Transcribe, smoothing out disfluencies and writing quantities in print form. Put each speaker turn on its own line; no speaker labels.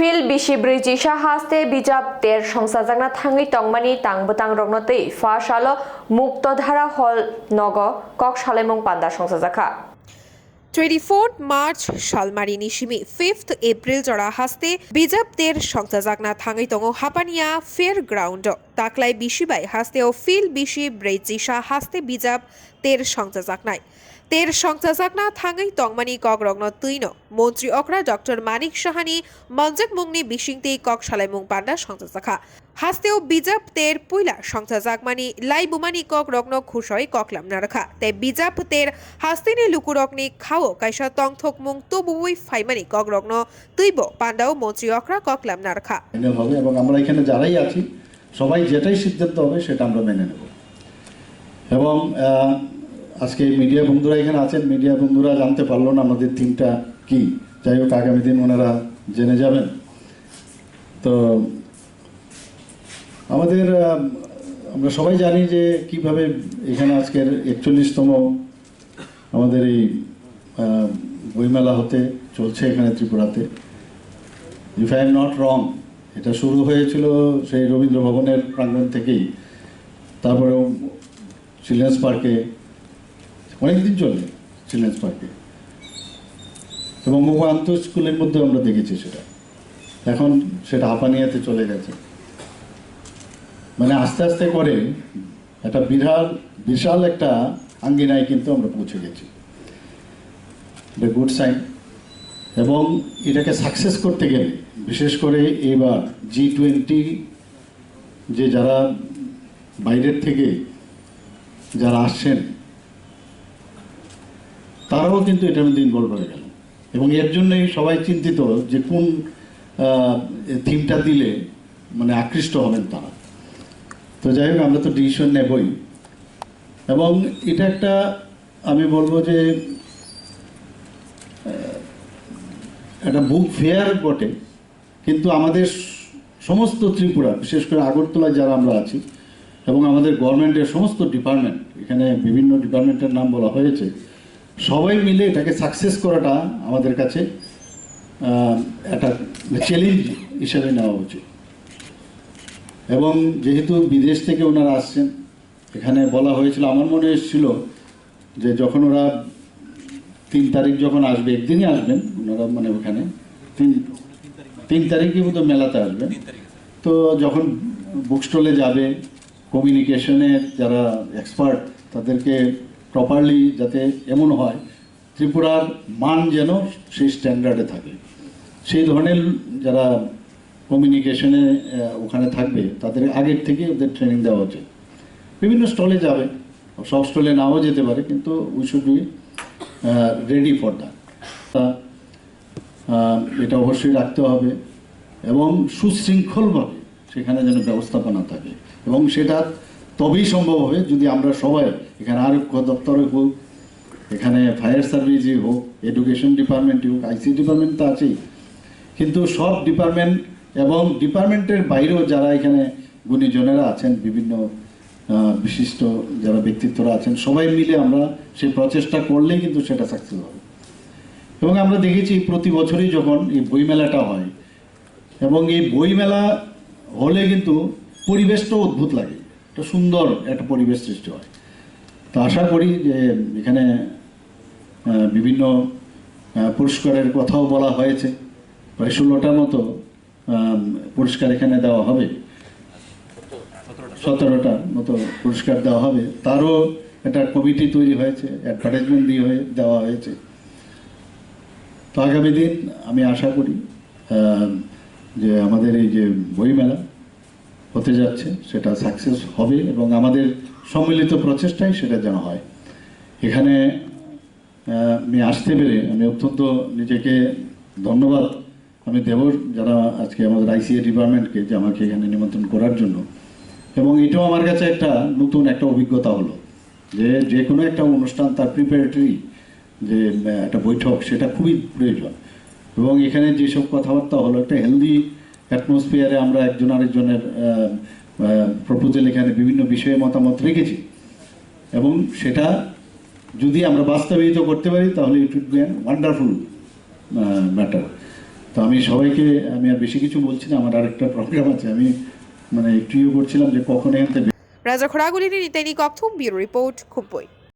Phil Bisi Brwichisa haste Bijak ter Songcha Jakna Thangwi Tongmani Tangbutang Rognotei Fashalo Muktodhara Hall Nogo Kok Salai Mwng Panda Songcha Jakha
24th March Shalmari Nishimi 5th April Jora haste Bijak ter Songcha Jakna Thangwi Tongo Hapania Fairground Taklai Bisi bai haste o Phil Bisi Brwichisa haste Bijak ter Songcha Jaknai ter Songcha Jakna Thangwi Tongmani Kok Rogno Tuino Montri Okra Dr. Manik Shahani Mwng Bishingte Kok Salai Mwng Panda Songcha Jakha Hasteo Bijak ter Puila Songcha Jakmani Lai Bumani Kok Rogno Khushoi Koklam Narakha Te Bijak ter Hastini Lukurokni Khao Kaisa Tongthok Mwng Tobui Faimani Kok Rogno Tuibo Pandao Montri Okra Koklam Narakha
হবে এবং আমরা এখানে যারাই আছি সবাই যেটাই সিদ্ধান্ত হবে সেটা আমরা মেনে নেব এবং আজকে মিডিয়া বন্ধুরা এখানে আছেন মিডিয়া বন্ধুরা জানতে পারলো না আমাদের থিমটা কি যাই হোক আগামী দিন ওনারা জেনে যাবেন তো আমাদের আমরা সবাই জানি যে কিভাবে এখানে আজকের 41তম আমাদের এই বইমেলা হতে চলছে এখানে ত্রিপুরাতে if I am not wrong এটা শুরু হয়েছিল সেই রবীন্দ্র ভবনের প্রাঙ্গণ থেকেই তারপরে চিলড্রেন্স পার্কে অনেকদিন চলে চিলড্রেন্স পার্কে এবং আন্ত স্কুলের মধ্যে আমরা দেখেছি সেটা এখন সেটা হাঁপানিয়াতে চলে গেছে মানে আস্তে আস্তে করে একটা বিশাল একটা আঙ্গিনায় কিন্তু আমরা পৌঁছে গেছি এটা গুড সাইন এবং এটাকে সাকসেস করতে গেলে বিশেষ করে এবার G20 যে যারা বাইরের থেকে যারা আসছেন তারাও কিন্তু এটার মধ্যে ইনভলভ হয়ে গেল এবং এর জন্যই সবাই চিন্তিত যে কোন থিমটা দিলে মানে আকৃষ্ট হবেন তারা তো যাই হোক আমরা তো ডিসিশন নেবই এবং এটা একটা আমি বলবো যে একটা বুক ফেয়ার বটে কিন্তু আমাদের সমস্ত ত্রিপুরা বিশেষ করে আগরতলায় যারা আমরা আছি এবং আমাদের গভর্নমেন্টের সমস্ত ডিপার্টমেন্ট এখানে বিভিন্ন ডিপার্টমেন্টের নাম বলা হয়েছে সবাই মিলে এটাকে সাকসেস করাটা আমাদের কাছে একটা চ্যালেঞ্জ হিসেবে নেওয়া উচিত এবং যেহেতু বিদেশ থেকে ওনারা আসছেন এখানে বলা হয়েছিল আমার মনে এসেছিল যে যখন ওরা 3 তারিখ যখন আসবে একদিনই আসবেন ওনারা মানে ওখানে 3 তারিখই মতো মেলাতে আসবেন তো যখন বুক স্টলে যাবে কমিউনিকেশনে যারা এক্সপার্ট তাদেরকে প্রপারলি যাতে এমন হয় ত্রিপুরার মান যেন সেই স্ট্যান্ডার্ডে থাকে সেই ধরনের যারা কমিউনিকেশনে ওখানে থাকবে তাদের আগের থেকে ওদের ট্রেনিং দেওয়া উচিত বিভিন্ন স্টলে যাবে সব স্টলে নাও যেতে পারে কিন্তু we should be ready for that এটা অবশ্যই রাখতে হবে এবং সুশৃঙ্খলভাবে সেখানে যেন ব্যবস্থাপনা থাকে এবং সেটা তবেই সম্ভব হবে যদি আমরা সবাই এখানে আরক্ষা দপ্তরে হোক এখানে ফায়ার সার্ভিসই হোক এডুকেশন ডিপার্টমেন্টই হোক আইসি ডিপার্টমেন্ট তো আছেই কিন্তু সব ডিপার্টমেন্ট এবং ডিপার্টমেন্টের বাইরেও যারা এখানে গুণীজনেরা আছেন বিভিন্ন বিশিষ্ট যারা ব্যক্তিত্বরা আছেন সবাই মিলে আমরা সেই প্রচেষ্টা করলেই কিন্তু সেটা সাকসেস হবে এবং আমরা দেখেছি প্রতি বছরই যখন এই বইমেলাটা হয় এবং এই বইমেলা হলে কিন্তু পরিবেশটাও অদ্ভুত লাগে একটা সুন্দর একটা পরিবেশ সৃষ্টি হয় তো আশা করি যে এখানে বিভিন্ন পুরস্কারের কথাও বলা হয়েছে প্রায় 16টার মতো পুরস্কার এখানে দেওয়া হবে 17টার মতো পুরস্কার দেওয়া হবে তারও একটা কমিটি তৈরি হয়েছে অ্যাডভার্টাইজমেন্ট দেওয়া হয়েছে তো আগামী দিন আমি আশা করি যে আমাদের এই যে বইমেলা হতে যাচ্ছে সেটা সাকসেস হবে এবং আমাদের সম্মিলিত প্রচেষ্টাই সেটা যেন হয় এখানে আমি আসতে পেরে আমি অত্যন্ত নিজেকে ধন্যবাদ আমি দেব যারা আজকে আমাদের আইসিএ ডিপার্টমেন্টকে যে আমাকে এখানে নিমন্ত্রণ করার জন্য এবং এটাও আমার কাছে একটা নতুন একটা অভিজ্ঞতা হলো যে কোনো একটা অনুষ্ঠান তার প্রিপারেটরি যে একটা বৈঠক সেটা খুবই প্রয়োজন এবং এখানে যেসব কথাবার্তা হলো একটা হেলদি অ্যাটমসফিয়ারে আমরা একজন আরেকজনের প্রপোজাল এখানে বিভিন্ন বিষয়ে মতামত রেখেছি এবং সেটা যদি আমরা বাস্তবায়িত করতে পারি তাহলে it would be an wonderful matter তো আমি সবাইকে আমি আর বেশি কিছু বলছি না, আমার আরেকটা প্রোগ্রাম আছে, আমি একটু করছিলাম যে কখন এখান থেকে
রাজা খোরাগুলির নিতাইনি কথম ব্যুরো রিপোর্ট খুম্পুই।